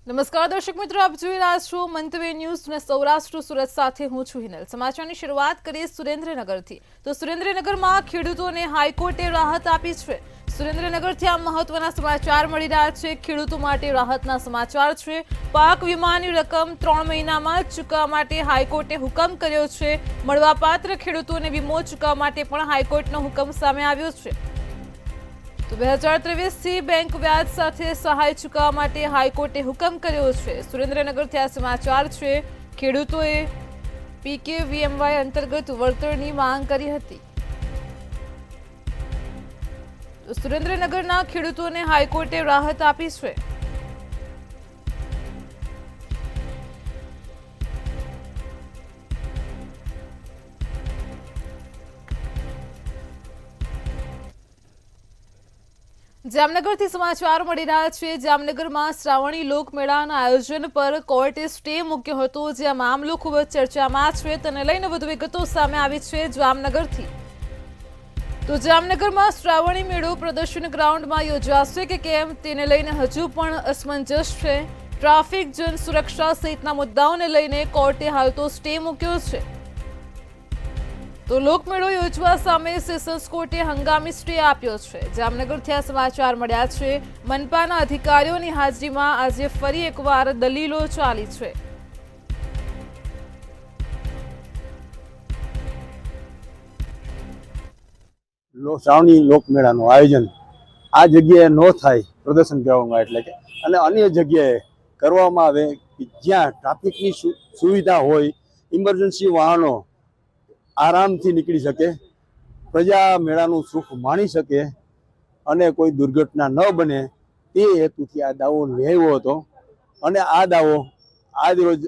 નમસ્કાર દર્શક મિત્રો, આપ જોઈ રહ્યા છો મંતવ્ય ન્યૂઝ અને સૌરાષ્ટ્ર સુરત સાથે હું છું હિનલ। સમાચારની શરૂઆત કરીએ સુરેન્દ્રનગરથી। તો સુરેન્દ્રનગરમાં ખેડૂતોને હાઈકોર્ટે રાહત આપી છે। સુરેન્દ્રનગરથી આ મહત્વના સમાચાર મળી રહ્યા છે। ખેડૂતો માટે રાહતના સમાચાર છે। પાક વીમાની રકમ 3 મહિનામાં ચૂકવવા માટે હાઈકોર્ટે હુકમ કર્યો છે। મળવાપાત્ર ખેડૂતોને વીમો ચૂકવવા માટે પણ હાઈકોર્ટનો હુકમ સામે આવ્યો છે। તો 2023થી બેંક વ્યાજ સાથે સહાય ચૂકવવા માટે હાઈકોર્ટે હુકમ કર્યો છે। સુરેન્દ્રનગરથી આ સમાચાર છે। ખેડૂતોએ PKVMY અંતર્ગત વળતરની માંગ કરી હતી। તો સુરેન્દ્રનગરના ખેડૂતોને હાઈકોર્ટે રાહત આપી છે। જામનગરથી સમાચાર મળી રહ્યા છે। જામનગરમાં શ્રાવણી લોકમેળાના આયોજન પર કોર્ટે સ્ટે મૂક્યો હતો, જે આ મામલો ખૂબ જ ચર્ચામાં છે। તેને લઈને વધુ વિગતો સામે આવી છે જામનગરથી। તો જામનગરમાં શ્રાવણી મેળો પ્રદર્શન ગ્રાઉન્ડમાં યોજાશે કે કેમ તેને લઈને હજુ પણ અસમંજસ છે। ટ્રાફિક, જન સુરક્ષા સહિતના મુદ્દાઓને લઈને કોર્ટે હાલ તો સ્ટે મૂક્યો છે। તો લોકમેળો યોજવા સામે સેશન્સ કોર્ટે હંગામી સ્ટે આપ્યો છે। જામનગરથી આ સમાચાર મળ્યા છે। મનપાના અધિકારીઓની હાજરીમાં આજે ફરી એકવાર દલીલો ચાલી છે। શ્રાવણી લોકમેળાનું આયોજન આ જગ્યાએ ન થાય, પ્રદર્શન કહેવામાં એટલે કે, અને અન્ય જગ્યાએ કરવામાં આવે કે જ્યાં ટ્રાફિકની સુવિધા હોય, ઇમરજન્સી વાહનો આરામથી નીકળી શકે, પ્રજા મેળાનું સુખ માણી શકે અને કોઈ દુર્ઘટના ન બને તે હેતુથી આ દાવો લેવાયો હતો। અને આ દાવો આજ રોજ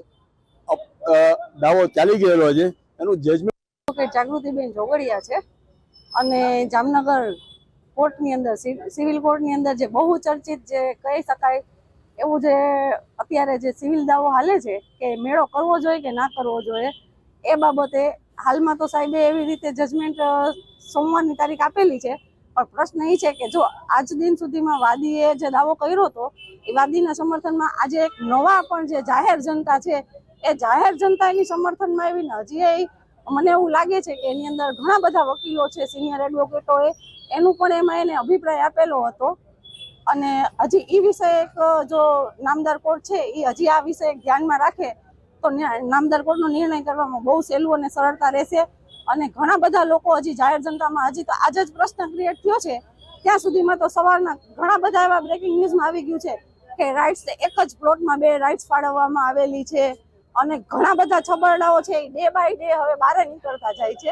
દાવો ચાલી ગયેલો છે। એનું જજમેન્ટ જાગૃતિબેન જોગડિયા છે અને જામનગર કોર્ટની અંદર, સિવિલ કોર્ટની અંદર જે બહુ ચર્ચિત, જે કહી શકાય એવું જે અત્યારે જે સિવિલ દાવો હાલે છે કે મેળો કરવો જોઈએ કે ના કરવો જોઈએ, એ બાબતે હાલમાં તો સાહેબે એવી રીતે જજમેન્ટ સોમવારની તારીખ આપેલી છે। પણ પ્રશ્ન એ છે કે જો આજ દિન સુધીમાં વાદીએ જે દાવો કર્યો હતો એ વાદીના સમર્થનમાં આજે એક નવા પણ જે જાહેર જનતા છે એ જાહેર જનતા એની સમર્થનમાં આવીને હજી મને એવું લાગે છે કે એની અંદર ઘણા બધા વકીલો છે, સિનિયર એડવોકેટોએ એનું પણ એમાં એને અભિપ્રાય આપેલો હતો। અને હજી એ વિષય એક જો નામદાર કોર્ટ છે એ હજી આ વિષય ધ્યાનમાં રાખે તો નામદાર કોર્ટનો નિર્ણય કરવામાં બહુ સહેલું અને સરળતા રહેશે। અને ઘણા બધા લોકો હજી જાહેર જનતામાં, હજી તો આજે જ પ્રશ્ન ક્રિએટ થયો છે, ત્યાં સુધીમાં તો સવારના ઘણા બધા એવા બ્રેકિંગ ન્યૂઝમાં આવી ગયું છે કે રાઇટ્સ એક જ પ્લોટમાં 2 રાઇટ્સ ફાળવવામાં આવેલી છે અને ઘણા બધા છબરડાઓ છે એ ડે બાય ડે હવે બહાર નીકળતા જાય છે।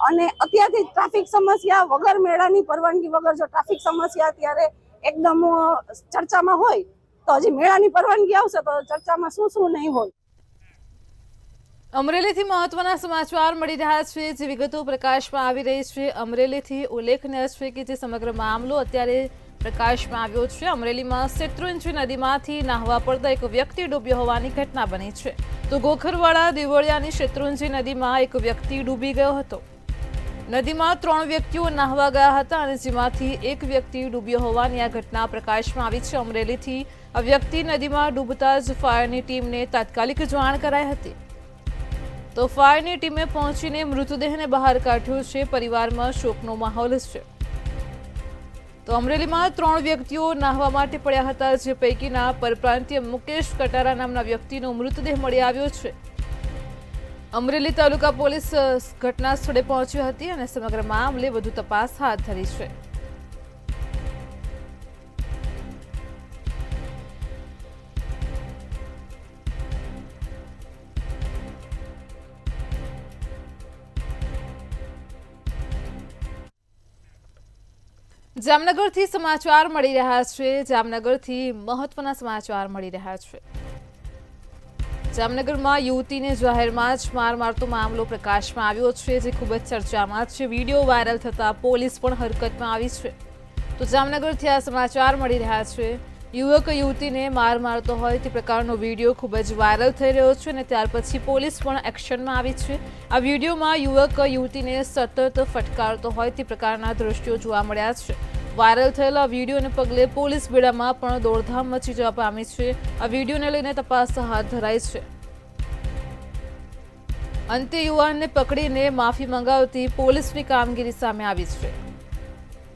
અને અત્યારથી ટ્રાફિક સમસ્યા વગર, મેળાની પરવાનગી વગર જો ટ્રાફિક સમસ્યા અત્યારે એકદમ ચર્ચામાં હોય તો હજી મેળાની પરવાનગી આવશે તો ચર્ચામાં શું શું નહીં હોય। અમરેલીથી મહત્વના સમાચાર મળી રહ્યા છે, જે વિગતો પ્રકાશમાં આવી રહી છે। અમરેલીથી ઉલ્લેખનીય છે કે જે સમગ્ર મામલો અત્યારે પ્રકાશમાં આવ્યો છે। અમરેલીમાં શેત્રુંજી નદીમાંથી નાહવા પડતા એક વ્યક્તિ ડૂબ્યો હોવાની ઘટના બની છે। તો ગોખરવાડા દેવળિયાની શેત્રુંજી નદીમાં એક વ્યક્તિ ડૂબી ગયો હતો। નદીમાં 3 વ્યક્તિઓ નાહવા ગયા હતા અને જેમાંથી એક વ્યક્તિ ડૂબ્યો હોવાની આ ઘટના પ્રકાશમાં આવી છે। અમરેલીથી આ વ્યક્તિ નદીમાં ડૂબતા જ ફાયરની ટીમને તાત્કાલિક જાણ કરાઈ હતી। તો ફાયરની ટીમે પહોંચીને મૃતદેહને બહાર કાઢ્યો છે। પરિવારમાં શોકનો માહોલ છે। તો અમરેલીમાં 3 વ્યક્તિઓ નાહવા માટે પડ્યા હતા, જે પૈકીના પરપ્રાંતીય મુકેશ કટારા નામના વ્યક્તિનો મૃતદેહ મળી આવ્યો છે। અમરેલી તાલુકા પોલીસ ઘટના સ્થળે પહોંચી હતી અને સમગ્ર મામલે વધુ તપાસ હાથ ધરી છે। જામનગરથી સમાચાર મળી રહ્યા છે। જામનગરથી મહત્વના સમાચાર મળી રહ્યા છે। જામનગરમાં યુવતીને જાહેરમાં જ માર મારતો મામલો પ્રકાશમાં આવ્યો છે, જે ખૂબ જ ચર્ચામાં છે। વિડીયો વાયરલ થતા પોલીસ પણ હરકતમાં આવી છે। તો જામનગરથી આ સમાચાર મળી રહ્યા છે। યુવક યુવતીને માર મારતો હોય તે પ્રકારનો વિડીયો ખૂબ જ વાયરલ થઈ રહ્યો છે અને ત્યાર પછી પોલીસ પણ એક્શનમાં આવી છે। આ વિડીયોમાં યુવક યુવતીને સતત ફટકારતો હોય તે પ્રકારના દ્રશ્યો જોવા મળ્યા છે। વાયરલ થયેલા વિડીયોને પગલે પોલીસ બેડામાં પણ દોડધામ મચી જવા પામી છે। આ વિડીયોને લઈને તપાસ હાથ ધરાઈ છે। અંતે યુવાનને પકડીને માફી મંગાવતી પોલીસની કામગીરી સામે આવી છે।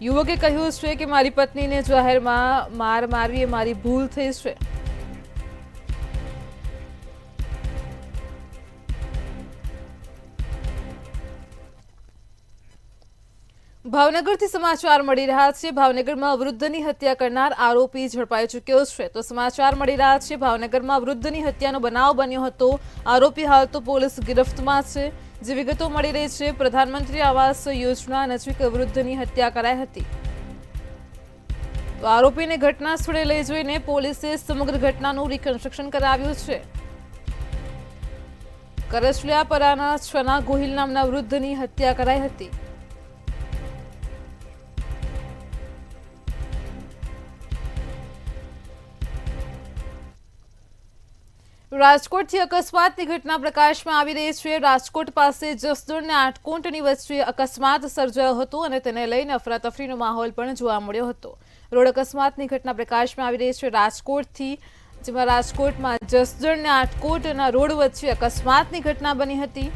યુવકે કહ્યું છે કે મારી પત્નીને જાહેરમાં માર મારવી એ મારી ભૂલ થઈ છે। ભાવનગરથી સમાચાર મળી રહ્યા છે। ભાવનગરમાં વૃદ્ધની હત્યા કરનાર આરોપી ઝડપાઈ ચૂક્યો છે। તો સમાચાર મળી રહ્યા છે ભાવનગરમાં વૃદ્ધની હત્યાનો બનાવ બન્યો હતો। આરોપી હાલ તો પોલીસ ગિરફ્તમાં છે। જે વિગતો મળી રહી છે, પ્રધાનમંત્રી આવાસ યોજના નજીક વૃદ્ધની હત્યા કરાઈ હતી। તો આરોપીને ઘટના સ્થળે લઈ જઈને પોલીસે સમગ્ર ઘટનાનું રિકન્સ્ટ્રક્શન કરાવ્યું છે। કરચલિયાપરાના છના ગોહિલ નામના વૃદ્ધની હત્યા કરાઈ હતી। રાજકોટથી અકસ્માતની ઘટના પ્રકાશમાં આવી રહી છે। રાજકોટ પાસે જસદણ અને આટકોટની વચ્ચે અકસ્માત સર્જાયો હતો અને તેને લઈને અફરાતફરીનો માહોલ પણ જોવા મળ્યો હતો। રોડ અકસ્માતની ઘટના પ્રકાશમાં આવી રહી છે રાજકોટથી, જેમાં રાજકોટમાં જસદણ અને આટકોટના રોડ વચ્ચે અકસ્માતની ઘટના બની હતી।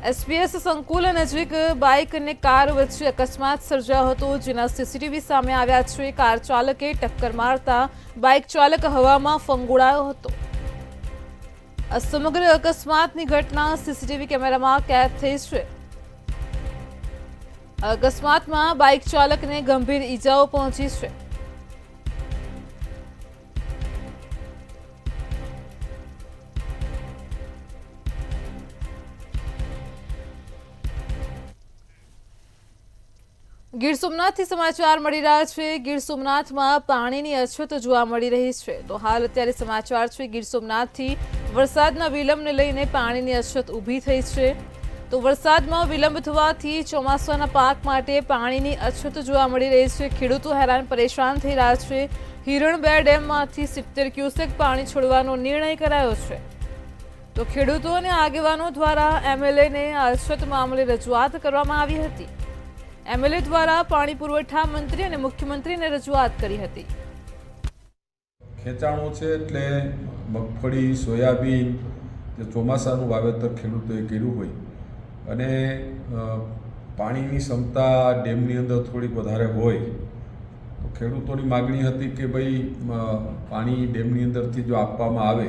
એસપીએસ સંકુલ નજીક બાઇક અને કાર વચ્ચે અકસ્માત સર્જાયો હતો, જેના સીસીટીવી સામે આવ્યા છે। કાર ચાલકે ટક્કર મારતા બાઇક ચાલક હવામાં ફંગોળાયો હતો। આ સમગ્ર અકસ્માતની ઘટના સીસીટીવી કેમેરામાં કેદ થઈ છે। અકસ્માતમાં બાઇક ચાલકને ગંભીર ઈજાઓ પહોંચી છે। ગીર સોમનાથથી સમાચાર મળી રહ્યા છે। ગીર સોમનાથમાં પાણીની અછત જોવા મળી રહી છે। તો હાલ અત્યારે સમાચાર છે ગીર સોમનાથથી વરસાદના વિલંબને લઈને પાણીની અછત ઊભી થઈ છે। તો વરસાદમાં વિલંબ થવાથી ચોમાસાના પાક માટે પાણીની અછત જોવા મળી રહી છે। ખેડૂતો હેરાન પરેશાન થઈ રહ્યા છે। હિરણ 2 ડેમમાંથી 70 ક્યુસેક પાણી છોડવાનો નિર્ણય કરાયો છે। તો ખેડૂતો અને આગેવાનો દ્વારા એમએલએને અછત મામલે રજૂઆત કરવામાં આવી હતી। એમએલએ દ્વારા પાણી પુરવઠા મંત્રી અને મુખ્યમંત્રીને રજૂઆત કરી હતી। ખેંચાણો છે એટલે મગફળી, સોયાબીન જે ચોમાસાનું વાવેતર ખેડૂતોએ કર્યું હોય અને પાણીની ક્ષમતા ડેમની અંદર થોડીક વધારે હોય તો ખેડૂતોની માગણી હતી કે ભાઈ પાણી ડેમની અંદરથી જો આપવામાં આવે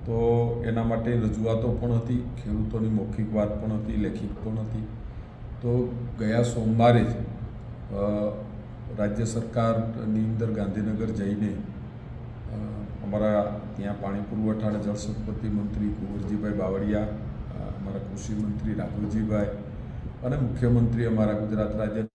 તો એના માટે રજૂઆતો પણ હતી। ખેડૂતોની મૌખિક વાત પણ હતી, લેખિત પણ હતી। તો ગયા સોમવારે જ રાજ્ય સરકારની અંદર ગાંધીનગર જઈને અમારા ત્યાં પાણી પુરવઠા અને જળ સંપત્તિ મંત્રી કુંવરજીભાઈ બાવળિયા, અમારા કૃષિ મંત્રી રાઘવજીભાઈ અને મુખ્યમંત્રી અમારા ગુજરાત રાજ્ય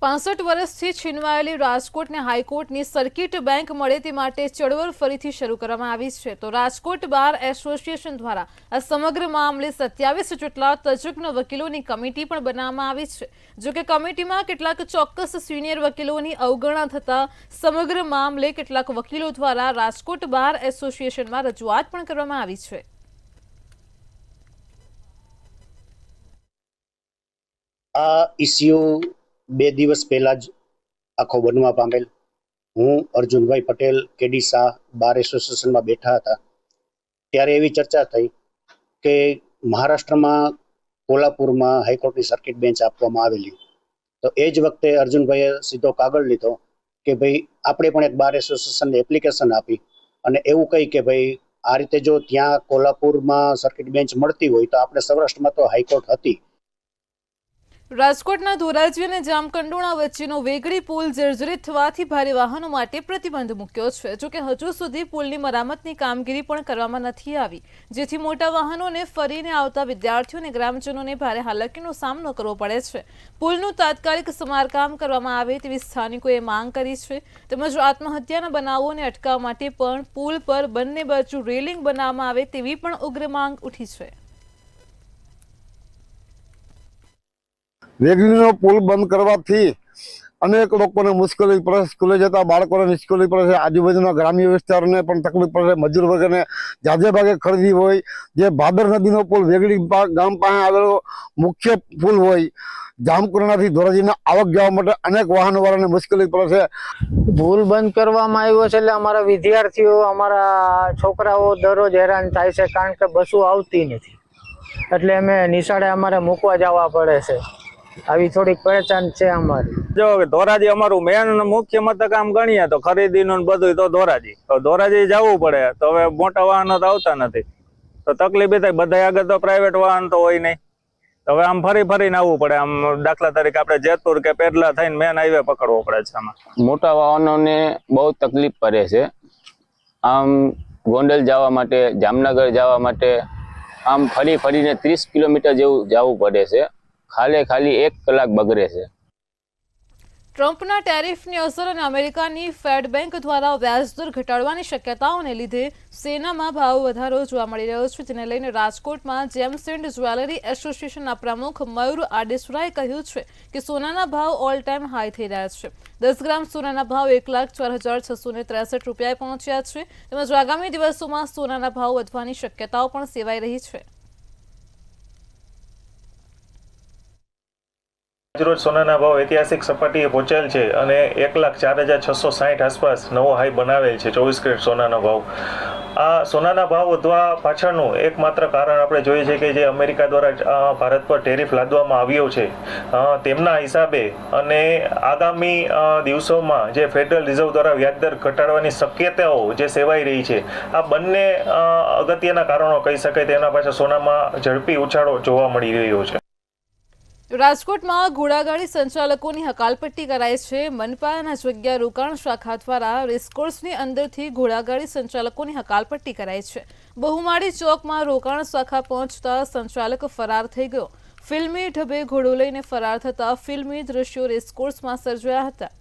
65 વર્ષથી છીનવાયેલી રાજકોટને હાઈકોર્ટની સર્કિટ બેન્ક મળે તે માટે ચળવળ ફરીથી શરૂ કરવામાં આવી છે। તો રાજકોટ બાર એસોસિએશન દ્વારા આ સમગ્ર મામલે 27 જેટલા તજજ્ઞ વકીલોની કમિટી પણ બનાવવામાં આવી છે। જો કે કમિટીમાં કેટલાક ચોક્કસ સિનિયર વકીલોની અવગણના થતા સમગ્ર મામલે કેટલાક વકીલો દ્વારા રાજકોટ બાર એસોસિએશનમાં રજૂઆત પણ કરવામાં આવી છે। આ ઇસ્યુ 2 દિવસ પહેલા જ આખો બનવા પામેલ। હું અર્જુનભાઈ પટેલ કેડી શાહ બાર એસોસિએશનમાં બેઠા હતા ત્યારે એવી ચર્ચા થઈ કે મહારાષ્ટ્રમાં કોલ્હાપુરમાં હાઈકોર્ટની સર્કિટ બેન્ચ આપવામાં આવેલી। તો એ જ વખતે અર્જુનભાઈએ સીધો કાગળ લીધો કે ભાઈ આપણે પણ એક બાર એસોસિએશનને એપ્લિકેશન આપી અને એવું કહી કે ભાઈ આ રીતે જો ત્યાં કોલ્હાપુરમાં સર્કિટ બેન્ચ મળતી હોય તો આપણે સૌરાષ્ટ્રમાં તો હાઈકોર્ટ હતી। રાજકોટના ધોરાજી અને જામકંડોરણા વચ્ચેનો વેગળી પુલ જર્જરિત થવાથી ભારે વાહનો માટે પ્રતિબંધ મૂક્યો છે। જો કે હજુ સુધી પુલની મરામતની કામગીરી પણ કરવામાં નથી આવી, જેથી મોટા વાહનોને ફરીને આવતા વિદ્યાર્થીઓ અને ગ્રામજનોને ભારે હાલાકીનો સામનો કરવો પડે છે। પુલનું તાત્કાલિક સમારકામ કરવામાં આવે તેવી સ્થાનિકોએ માંગ કરી છે। તેમજ આત્મહત્યાના બનાવોને અટકાવવા માટે પણ પુલ પર બંને બાજુ રેલિંગ બનાવવામાં આવે તેવી પણ ઉગ્ર માંગ ઉઠી છે। વેગળીનો પુલ બંધ કરવાથી અનેક લોકોને મુશ્કેલી પડે, સ્કૂલે જતા બાળકોને મુશ્કેલી પડે છે, આજુબાજુના ગ્રામ્ય વિસ્તારોને પણ તકલીફ પડે છે, મજૂર વર્ગને જાજે ભાગે ખરીદી હોય, જે ભાદર નદીનો પુલ વેગડી ગામ પાસે આવેલો મુખ્ય પુલ હોય, જામકુરણાથી ધોરાજીના આવક જવા માટે અનેક વાહનવાળાને મુશ્કેલી પડે છે. પુલ બંધ કરવામાં આવ્યો છે એટલે અમારા વિદ્યાર્થીઓ, અમારા છોકરાઓ દરરોજ હેરાન થાય છે, કારણ કે બસો આવતી નથી એટલે અમે નિશાળે અમારે મૂકવા જવા પડે છે. આવી થોડીક પહેચાન છે અમારી. જો ધોરાજી અમારું મેન મુખ્ય મથક આમ ગણીએ તો ખરીદીનું બધું તો ધોરાજી જવું પડે, તો હવે મોટા વાહનો તો આવતા નથી તો તકલીફ થાય. બધા આગળ તો પ્રાઇવેટ વાહન તો હોય નહીં, તો હવે આમ ફરીને આવવું પડે. આમ દાખલા તરીકે આપણે જેતપુર કે પેટલા થઈને મેન હાઈવે પકડવો પડે છે. આમાં મોટા વાહનોને બહુ તકલીફ પડે છે. આમ ગોંડલ જવા માટે, જામનગર જવા માટે આમ ફરીને 30 કિલોમીટર જેવું જવું પડે છે. ખાલી 1 કલાક બગડે છે. ટ્રમ્પના ટેરિફની અસર અને અમેરિકાની ફેડ બેંક દ્વારા વ્યાજદર ઘટાડવાની શક્યતાઓને લીધે સોનામાં ભાવ વધારો જોવા મળી રહ્યો છે, જેને લઈને રાજકોટમાં જેમ્સ એન્ડ જ્વેલરી એસોસિએશનના પ્રમુખ મયુર આડેસરાએ કહ્યું છે કે સોનાના ભાવ ઓલ ટાઈમ હાઈ થઈ રહ્યા છે. 10 ગ્રામ સોનાના ભાવ 1,04,663 રૂપિયાએ પહોંચ્યા છે. તેમજ આગામી દિવસોમાં સોનાના ભાવ વધવાની શક્યતાઓ પણ સેવાઈ રહી છે. રોજ સોનાના ભાવ ઐતિહાસિક સપાટીએ પહોંચેલ છે અને 1,04,660 આસપાસ નવો હાઈ બનાવેલ છે 24 કેરેટ સોનાનો ભાવ. આ સોનાના ભાવ વધવા પાછળનું એકમાત્ર કારણ આપણે જોઈએ છે કે જે અમેરિકા દ્વારા ભારત પર ટેરિફ લાદવામાં આવ્યો છે તેમના હિસાબે અને આગામી દિવસોમાં જે ફેડરલ રિઝર્વ દ્વારા વ્યાજદર ઘટાડવાની શક્યતાઓ જે સેવાઈ રહી છે, આ બંને અગત્યના કારણો કહી શકાય. તેના પાછળ સોનામાં ઝડપી ઉછાળો જોવા મળી રહ્યો છે. રાજકોટમાં ઘોડાગાડી સંચાલકોની હકાલપટ્ટી કરાઈ છે. મનપાના જગ્યા રોકાણ શાખા દ્વારા રેસકોર્સની અંદરથી ઘોડાગાડી સંચાલકોની હકાલપટ્ટી કરાઈ છે. બહુમાળી ચોકમાં રોકાણ શાખા પહોંચતા સંચાલક ફરાર થઈ ગયો. ફિલ્મી ઢબે ઘોડો લઈને ફરાર થતા ફિલ્મી દ્રશ્યો રેસકોર્સમાં સર્જાયા હતા.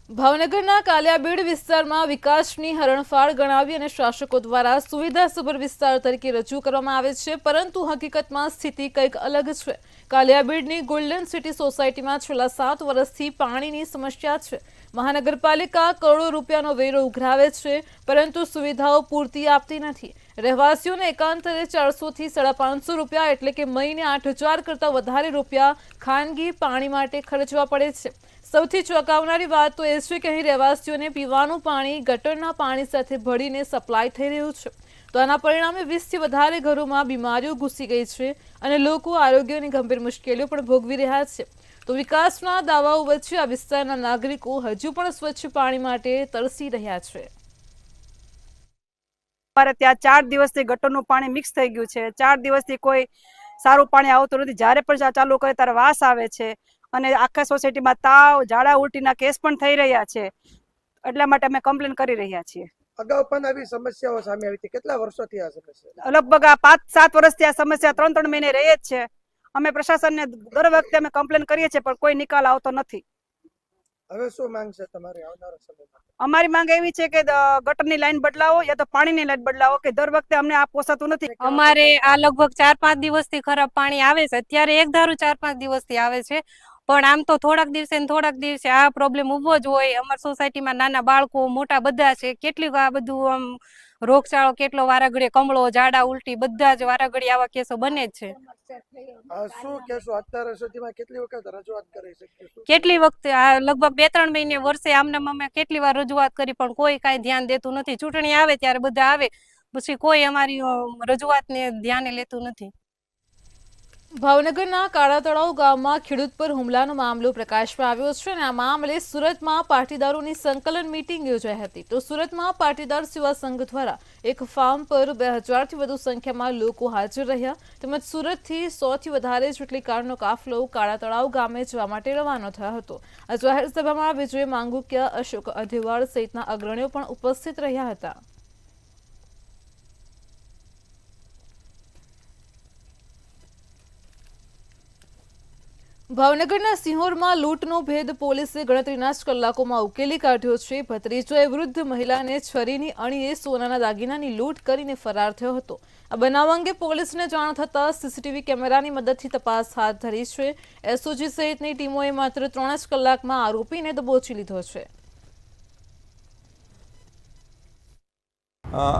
ભાવનગરના કાલિયાબેડ વિસ્તારમાં વિકાસની હરણફાળ ગણાવી અને શાસકો દ્વારા સુવિધાસભર વિસ્તાર તરીકે રજૂ કરવામાં આવે છે, પરંતુ હકીકતમાં સ્થિતિ કંઈક અલગ છે. કાલિયાબેડની ગોલ્ડન સિટી સોસાયટીમાં છેલ્લા 7 વર્ષથી પાણીની સમસ્યા છે. મહાનગરપાલિકા કરોડો રૂપિયાનો વેરો ઉઘરાવે છે, પરંતુ સુવિધાઓ પૂરતી આપતી નથી. રહેવાસીઓને એકાંતરે 400 થી 550 રૂપિયા એટલે કે મહિને 8,000 કરતાં વધારે રૂપિયા ખાનગી પાણી માટે ખર્ચવા પડે છે. સૌથી ચોંકાવનારી વાત તો એ છે કે અહીં રહેવાસીઓને પીવાનું પાણી ગટરના પાણી સાથે ભળીને સપ્લાય થઈ રહ્યું છે. તો આના પરિણામે 20થી વધારે ઘરોમાં બીમારીઓ ઘૂસી ગઈ છે અને લોકો આરોગ્યની ગંભીર મુશ્કેલીઓ પણ ભોગવી રહ્યા છે. તો વિકાસના દાવાઓ વચ્ચે આ વિસ્તારના નાગરિકો હજુ પણ સ્વચ્છ પાણી માટે તરસી રહ્યા છે. અમારે ત્યાં 4 દિવસથી ગટરનું પાણી મિક્સ થઈ ગયું છે. 4 દિવસથી કોઈ સારું પાણી આવતું નથી. જ્યારે પણ ચાલુ કરે ત્યારે વાસ આવે છે અને આખા સોસાયટીમાં તાવ, ઝાડા ઉલટીના કેસ પણ થઈ રહ્યા છે. એટલા માટે અમે કમ્પ્લેન કરી રહ્યા છીએ. અગાઉ પણ આવી સમસ્યાઓ સામે આવી હતી. કેટલા વર્ષોથી આ સમસ્યા? લગભગ આ 5-7 વર્ષથી આ સમસ્યા 3-3 મહિને રહે જ છે. અમે પ્રશાસનને દર વખતે અમે કમ્પ્લેન કરીએ છીએ, પણ કોઈ નિકાલ આવતો નથી. હવે શું માંગ છે તમારી આવનારા સમયમાં? અમારી માંગ એવી છે કે ગટરની લાઈન બદલાવો યા તો પાણીની લાઈન બદલાવો, કે દર વખતે અમને આ પોસાતું નથી. અમારે આ લગભગ 4-5 દિવસથી ખરાબ પાણી આવે છે. અત્યારે એક ધારું 4-5 દિવસથી આવે છે, પણ આમ તો થોડાક દિવસે આ પ્રોબ્લેમ ઉભો જ હોય. અમારી સોસાયટીમાં નાના બાળકો, મોટા બધા છે. કેટલીક આ બધું આમ રોગચાળો કેટલો વારાઘડીએ કમળો, ઝાડા ઉલટી બધા જ વારાઘડી આવા કેસો બને જ છે. શું કહેશો? અત્યાર સુધીમાં કેટલી વખત રજૂઆત કરી શકીએ? કેટલી વખતે આ લગભગ 2-3 મહિને વર્ષે આમને અમે કેટલી વાર રજૂઆત કરી, પણ કોઈ કાંઈ ધ્યાન દેતું નથી. ચૂંટણી આવે ત્યારે બધા આવે, પછી કોઈ અમારી રજૂઆતને ધ્યાને લેતું નથી. ભાવનગરના કાળા તળાવ ગામમાં ખેડૂત પર હુમલાનો મામલો પ્રકાશમાં આવ્યો છે અને આ મામલે સુરતમાં પાટીદારોની સંકલન મીટિંગ યોજાઈ હતી. તો સુરતમાં પાટીદાર સેવા સંઘ દ્વારા એક ફાર્મ પર 2000થી વધુ સંખ્યામાં લોકો હાજર રહ્યા. તેમજ સુરતથી 100થી વધારે જેટલી કારનો કાફલો કાળા તળાવ ગામે જવા માટે રવાનો થયો હતો. આ જાહેર સભામાં વિજય માંગુકિયા, અશોક અધેવાળ સહિતના અગ્રણીઓ પણ ઉપસ્થિત રહ્યા હતા. ભાવનગરના સિંહોરમાં લૂંટનો ભેદ પોલીસે ગણતરીના જ કલાકોમાં ઉકેલી કાઢ્યો છે. ભત્રીજોએ વૃદ્ધ મહિલાને છરીની અણીએ સોનાના દાગીનાની લૂંટ કરીને ફરાર થયો હતો. આ બનાવ અંગે પોલીસને જાણ થતાં સીસીટીવી કેમેરાની મદદથી તપાસ હાથ ધરી છે. એસઓજી સહિતની ટીમોએ માત્ર 3 જ કલાકમાં આરોપીને દબોચી લીધો છે.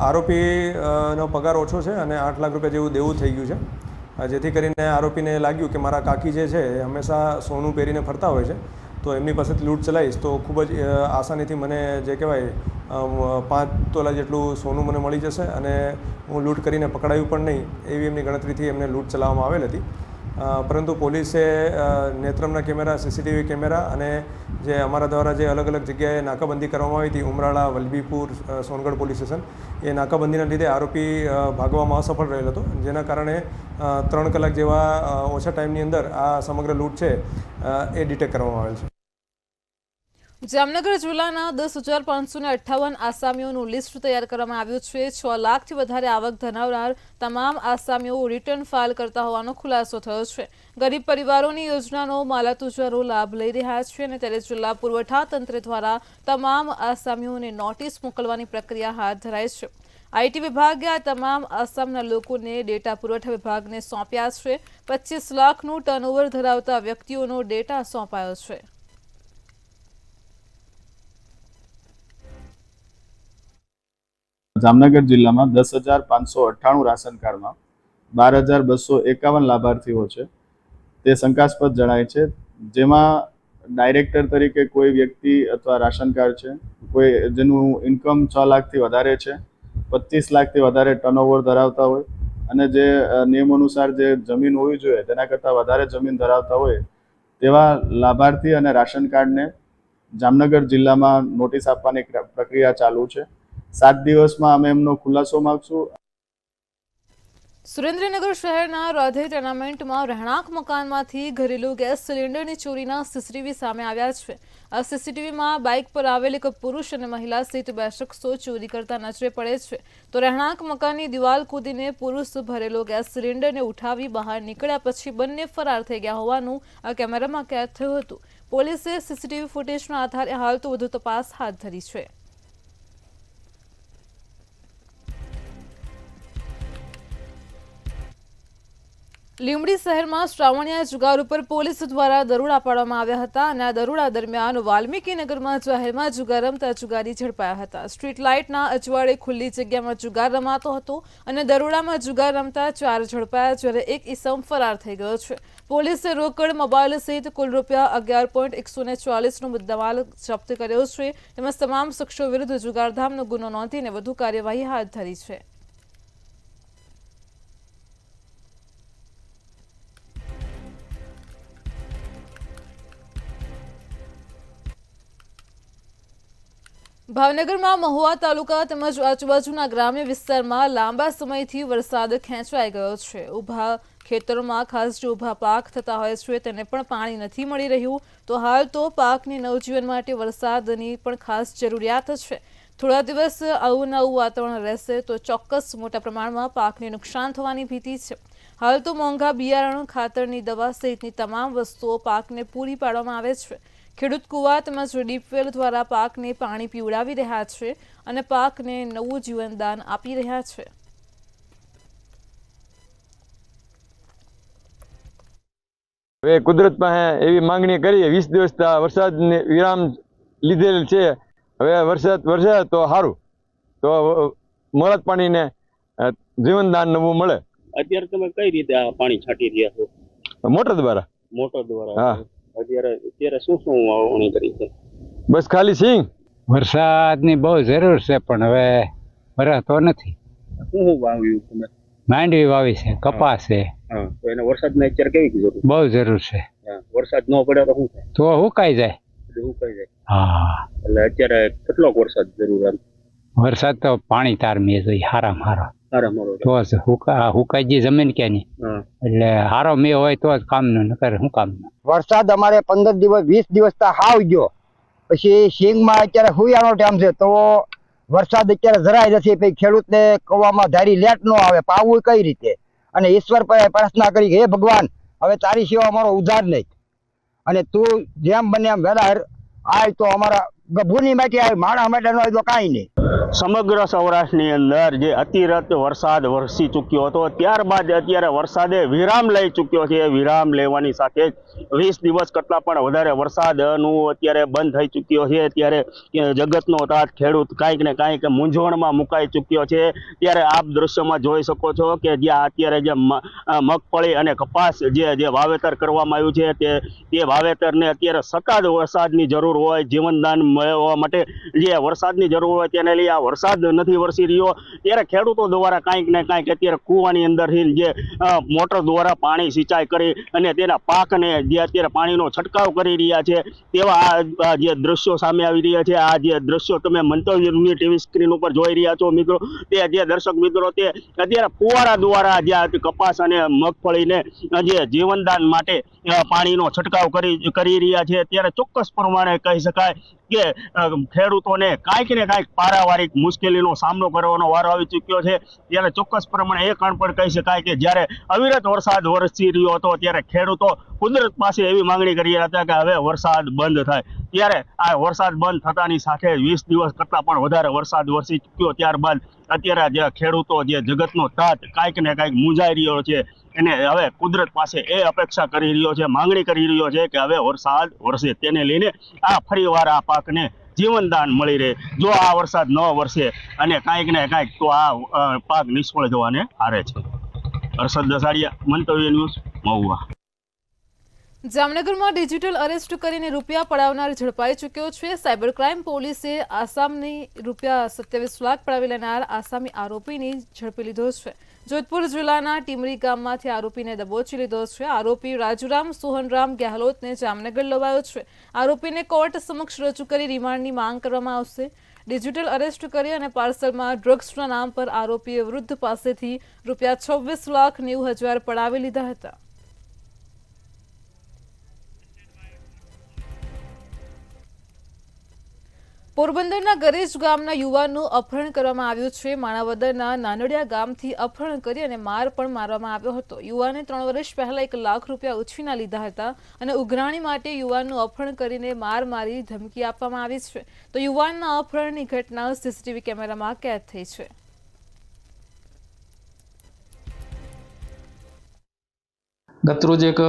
આરોપીનો પગાર ઓછો છે અને 8 લાખ રૂપિયા જેવું દેવું થઈ ગયું છે, જેથી કરીને આરોપીને લાગ્યું કે મારા કાકી જે છે એ હંમેશા સોનું પહેરીને ફરતા હોય છે, તો એમની પાસેથી લૂંટ ચલાવીશ તો ખૂબ જ આસાનીથી મને જે કહેવાય 5 તોલા જેટલું સોનું મને મળી જશે અને હું લૂંટ કરીને પકડાયું પણ નહીં, એવી એમની ગણતરીથી એમને લૂંટ ચલાવવામાં આવેલ હતી. પરંતુ પોલીસે નેત્રમના કેમેરા, સીસીટીવી કેમેરા અને જે અમારા દ્વારા જે અલગ અલગ જગ્યાએ નાકાબંધી કરવામાં આવી હતી, ઉમરાળા, વલભીપુર, સોનગઢ પોલીસ સ્ટેશન, એ નાકાબંધીના લીધે આરોપી ભાગવામાં અસફળ રહેલ હતો, જેના કારણે 3 કલાક જેવા ઓછા ટાઈમની અંદર આ સમગ્ર લૂંટ છે એ ડિટેક્ટ કરવામાં આવેલ છે. જામનગર જિલ્લાના 10,558 આસામીઓનું લિસ્ટ તૈયાર કરવામાં આવ્યું છે. 6 લાખથી વધારે આવક ધરાવનાર તમામ આસામીઓ રિટર્ન ફાઇલ કરતા હોવાનો ખુલાસો થયો છે. ગરીબ પરિવારોની યોજનાનો માલાતુજારો લાભ લઈ રહ્યા છે અને ત્યારે જિલ્લા પુરવઠા તંત્ર દ્વારા તમામ આસામીઓને નોટિસ મોકલવાની પ્રક્રિયા હાથ ધરાઈ છે. આઈટી વિભાગે આ તમામ આસામના લોકોને ડેટા પુરવઠા વિભાગને સોંપ્યા છે. 25 લાખનું ટર્નઓવર ધરાવતા વ્યક્તિઓનો ડેટા સોંપાયો છે. જામનગર જિલ્લામાં 10,598 રાશન કાર્ડમાં 12,251 લાભાર્થીઓ છે તે શંકાસ્પદ જણાય છે, જેમાં ડાયરેક્ટર તરીકે કોઈ વ્યક્તિ અથવા રાશન કાર્ડ છે, કોઈ જેનું ઇન્કમ 6 લાખથી વધારે છે, 25 લાખથી વધારે ટર્નઓવર ધરાવતા હોય અને જે નિયમ અનુસાર જે જમીન હોવી જોઈએ તેના કરતાં વધારે જમીન ધરાવતા હોય તેવા લાભાર્થી અને રાશન કાર્ડને જામનગર જિલ્લામાં નોટિસ આપવાની પ્રક્રિયા ચાલુ છે. 7 દિવસમાં અમે એમનો ખુલાસો માંગશું. સુરેન્દ્રનગર શહેરના રાધે ટેનામેન્ટમાં રહેણાંક મકાનમાંથી ઘરેલું ગેસ સિલિન્ડરની ચોરીના સીસીટીવી સામે આવ્યા છે. આ સીસીટીવીમાં બાઇક પર આવેલ એક પુરુષ અને મહિલા સહિત 2 શખ્સો ચોરી કરતા નજરે પડે છે. તો રહેણાંક મકાનની દિવાલ કૂદીને પુરુષ ભરેલો ગેસ સિલિન્ડરને ઉઠાવી બહાર નીકળ્યા પછી બંને ફરાર થઈ ગયા હોવાનું આ કેમેરામાં કેદ થયું હતું. પોલીસે સીસીટીવી ફૂટેજના આધારે હાલ તો વધુ તપાસ હાથ ધરી છે. લીંબડી શહેરમાં શ્રાવણીયા જુગાર ઉપર પોલીસ દ્વારા દરોડા પાડવામાં આવ્યા હતા અને આ દરોડા દરમિયાન વાલ્મીકીનગરમાં જાહેરમાં જુગાર રમતા જુગારી ઝડપાયા હતા. સ્ટ્રીટ લાઇટના અજવાળે ખુલ્લી જગ્યામાં જુગાર રમાતો હતો અને દરોડામાં જુગાર રમતા 4 ઝડપાયા, જ્યારે 1 ઈસમ ફરાર થઈ ગયો છે. પોલીસે રોકડ, મોબાઈલ સહિત કુલ રૂપિયા 11.140નો મુદ્દામાલ જપ્ત કર્યો છે. તેમજ તમામ શખ્સો વિરુદ્ધ જુગારધામનો ગુનો નોંધીને વધુ કાર્યવાહી હાથ ધરી છે. ભાવનગરમાં મહુવા તાલુકા તેમજ આજુબાજુના ગ્રામ્ય વિસ્તારમાં લાંબા સમયથી વરસાદ ખેંચાઈ ગયો છે. ઊભા ખેતરોમાં ખાસ જે ઊભા પાક થતા હોય છે તેને પણ પાણી નથી મળી રહ્યું, તો હાલ તો પાકની નવજીવન માટે વરસાદની પણ ખાસ જરૂરિયાત છે. થોડા દિવસ આવું નવું વાતાવરણ રહેશે તો ચોક્કસ મોટા પ્રમાણમાં પાકને નુકસાન થવાની ભીતિ છે. હાલ તો મોંઘા બિયારણ, ખાતરની દવા સહિતની તમામ વસ્તુઓ પાકને પૂરી પાડવામાં આવે છે. ખેડૂત કુવા તેમજ ડીપવેલ દ્વારા પાકને પાણી પીવડાવી રહ્યા છે અને પાકને નવું જીવનદાન આપી રહ્યા છે. હવે કુદરત પાસે એવી માંગણી કરીએ, 20 દિવસ વરસાદને વિરામ લીધેલ છે. હવે વરસાદ તો સારું, તો મોળત પાણીને જીવનદાન નવું મળે. અત્યારે તમે કઈ રીતે આ પાણી છાંટી રહ્યા છો? મોટર દ્વારા. હા. અત્યારે શું વાવણી કરી છે? બસ ખાલી સિંગ. વરસાદની બહુ જરૂર છે પણ હવે વરસતો નથી. શું વાવ્યું તમે? માંડવી વાવી છે, કપાસ છે. તો એને વરસાદની અત્યારે કેવી જરૂર? બહુ જરૂર છે. વરસાદ ન પડે તો શું થાય? તો હુકાઈ જાય. હુકાઈ જાય. હા. એટલે અત્યારે કેટલોક વરસાદ જરૂર? વરસાદ તો પાણી તારમીએ જોઈએ, હારામાં હારો તો હુકાઈ ગઈ જમીન કે નહીં, એટલે હારો મેં હોય તો જ કામનું, નકર શું કામનું. વરસાદ અમારે 15 દિવસ 20 દિવસ તો હાવ ગયો, પછી સિંગમાં અત્યારે હુયાનો ટાઈમ છે તો વરસાદ અત્યારે જરાય નથી. પછી ખેડૂતને કવામાં ધારી લેટ ન આવે, પાવું કઈ રીતે? અને ઈશ્વર પાસે પ્રાર્થના કરી કે હે ભગવાન, હવે તારી સેવા અમારો ઉધાર નહીં, અને તું જેમ બને એમ વહેલા આય તો અમારા ગભૂની માટે આવે, માણસ માટે ન હોય તો કાંઈ નહીં. સમગ્ર સૌરાષ્ટ્રની અંદર જે અતિરત વરસાદ વરસી ચૂક્યો હતો, ત્યારબાદ અત્યારે વરસાદે વિરામ લઈ ચૂક્યો છે. વિરામ લેવાની સાથે જ 20 દિવસ કરતાં પણ વધારે વરસાદનું અત્યારે બંધ થઈ ચૂક્યો છે. ત્યારે જગતનો તાત ખેડૂત કાંઈક ને કાંઈક મૂંઝવણમાં મુકાઈ ચૂક્યો છે. ત્યારે આપ દ્રશ્યમાં જોઈ શકો છો કે જ્યાં અત્યારે જે મગફળી અને કપાસ જે વાવેતર કરવામાં આવ્યું છે તે વાવેતરને અત્યારે સતત વરસાદની જરૂર હોય, જીવનદાન મેળવવા માટે જે વરસાદની જરૂર હોય તેને લઈ આ વરસાદ નથી વરસી રહ્યો. ત્યારે ખેડૂતો દ્વારા કાંઈક ને કાંઈક અત્યારે કૂવાની અંદરથી જે મોટર દ્વારા પાણી સિંચાઈ કરી અને તેના પાકને જે અત્યારે પાણીનો છંટકાવ કરી રહ્યા છે, તેવા આ જે દ્રશ્યો સામે આવી રહ્યા છે. આ જે દ્રશ્યો તમે મંતવ્યની ટીવી સ્ક્રીન ઉપર જોઈ રહ્યા છો મિત્રો, તે જે દર્શક મિત્રો તે અત્યારે ફુવારા દ્વારા જે કપાસ અને મગફળીને જે જીવનદાન માટે પાણીનો છંટકાવ કરી રહ્યા છે. ત્યારે ચોક્કસ પ્રમાણે કહી શકાય કે ખેડૂતોને કાંઈક ને કાંઈક પારાવારિક મુશ્કેલીનો સામનો કરવાનો વારો આવી ચૂક્યો છે. ત્યારે ચોક્કસ પ્રમાણે એ પણ કહી શકાય કે જ્યારે અવિરત વરસાદ વરસી રહ્યો હતો ત્યારે ખેડૂતો કુદરત પાસે એવી માંગણી કરી રહ્યા હતા કે હવે વરસાદ બંધ થાય. ત્યારે આ વરસાદ બંધ થતાની સાથે 20 દિવસ કરતાં પણ વધારે વરસાદ વરસી ચૂક્યો. ત્યારબાદ અત્યારે જે ખેડૂતો જે જગતનો તાત કાંઈક ને કાંઈક મૂંઝાઈ રહ્યો છે એને હવે કુદરત પાસે એ અપેક્ષા કરી રહ્યો છે, માંગણી કરી રહ્યો છે કે હવે વરસાદ વરસે, તેને લઈને આ ફરીવાર આ પાકને જીવનદાન મળી રહે. જો આ વરસાદ ન વરસે અને કાંઈક ને કાંઈક તો આ પાક નિષ્ફળ જવાને હારે છે. હર્ષદ દસાડિયા, મંતવ્ય ન્યૂઝ, મહુવા. જામનગરમાં ડિજિટલ અરેસ્ટ કરીને રૂપિયા પડાવનાર ઝડપાઈ ચૂક્યો છે. સાયબર ક્રાઇમ પોલીસે આસામની રૂપિયા 27 લાખ પડાવી લેનાર આસામી આરોપીને ઝડપી લીધો છે. જોધપુર જિલ્લાના ટીમરી ગામમાંથી આરોપીને દબોચી લીધો છે. આરોપી રાજુરામ સોહનરામ ગેહલોતને જામનગર લવાયો છે. આરોપીને કોર્ટ સમક્ષ રજૂ કરી રિમાન્ડની માંગ કરવામાં આવશે. ડિજિટલ અરેસ્ટ કરી અને પાર્સલમાં ડ્રગ્સના નામ પર આરોપીએ વૃદ્ધ પાસેથી રૂપિયા 26,90,000 પડાવી લીધા હતા. પોરબંદરના ગરેજ ગામના યુવાનનું અપહરણ કરવામાં આવ્યું છે. માણાવદરના નાનડિયા ગામથી અપહરણ કરી અને માર પણ મારવામાં આવ્યો હતો. યુવાને 3 વર્ષ પહેલા 1 લાખ રૂપિયા ઉછીના લીધા હતા અને ઉઘરાણી માટે યુવાનનું અપહરણ કરીને માર મારી ધમકી આપવામાં આવી છે. તો યુવાનના અપહરણની ઘટના સીસીટીવી કેમેરામાં કેદ થઈ છે. ગતરોજ એક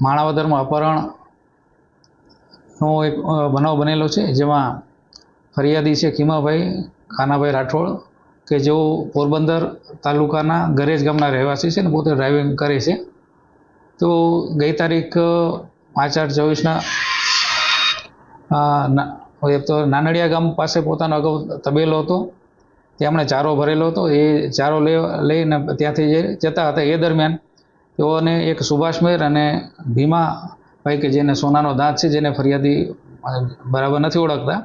માણાવદરમાં અપહરણનો એક બનાવ બનેલો છે, જેમાં ફરિયાદી છે ખીમાભાઈ ખાનાભાઈ રાઠોડ કે જેઓ પોરબંદર તાલુકાના ગરેજ ગામના રહેવાસી છે ને પોતે ડ્રાઇવિંગ કરે છે. તો ગઈ તારીખ 5/8/24ના તો નાનડિયા ગામ પાસે પોતાનો અગાઉ તબેલો હતો, તેમણે ચારો ભરેલો હતો. એ ચારો લઈને ત્યાંથી જતા હતા. એ દરમિયાન તેઓને એક સુભાષ મેર અને ભીમાભાઈ કે જેને સોનાનો દાંત છે, જેને ફરિયાદી બરાબર નથી ઓળખતા,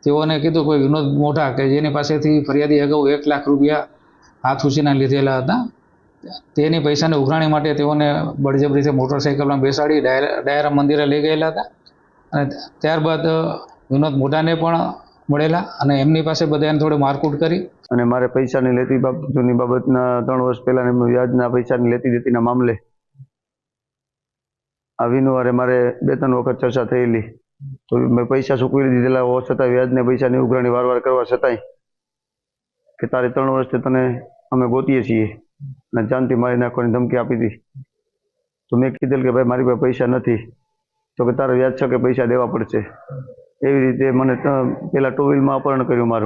તેઓને કીધું કોઈ વિનોદ મોઢા કે જેની પાસેથી ફરિયાદી અગાઉ 1 લાખ રૂપિયા હાથ ઉછીના લીધેલા હતા, તેની પૈસાની ઉઘરાણી માટે તેઓને બળજબરીથી મોટરસાઇકલમાં બેસાડી ડાયરા મંદિરે લઈ ગયેલા હતા. અને ત્યારબાદ વિનોદ મોઢાને પણ મળેલા અને એમની પાસે બધાને થોડી મારકૂટ કરી અને મારે પૈસાની લેતી બાબતના 3 વર્ષ પહેલા વ્યાજના પૈસાની લેતી દેતીના મામલે આ વિનુવારે મારે 2-3 વખત ચર્ચા થયેલી. તો મેં પૈસા ચૂકવી દીધેલા હોવા છતાં વ્યાજને પૈસાની ઉઘરાણી વારવાર કરવા છતાંય કે તારે 3 વર્ષથી તને અમે ગોતીએ છીએ અને જાનથી મારી નાખવાની ધમકી આપી હતી. તો મેં કીધેલ કે ભાઈ મારી પાસે પૈસા નથી. તો કે તારે વ્યાજ છે કે પૈસા દેવા પડશે. એવી રીતે મને પહેલાં 2 વ્હીલમાં અપહરણ કર્યું મારું.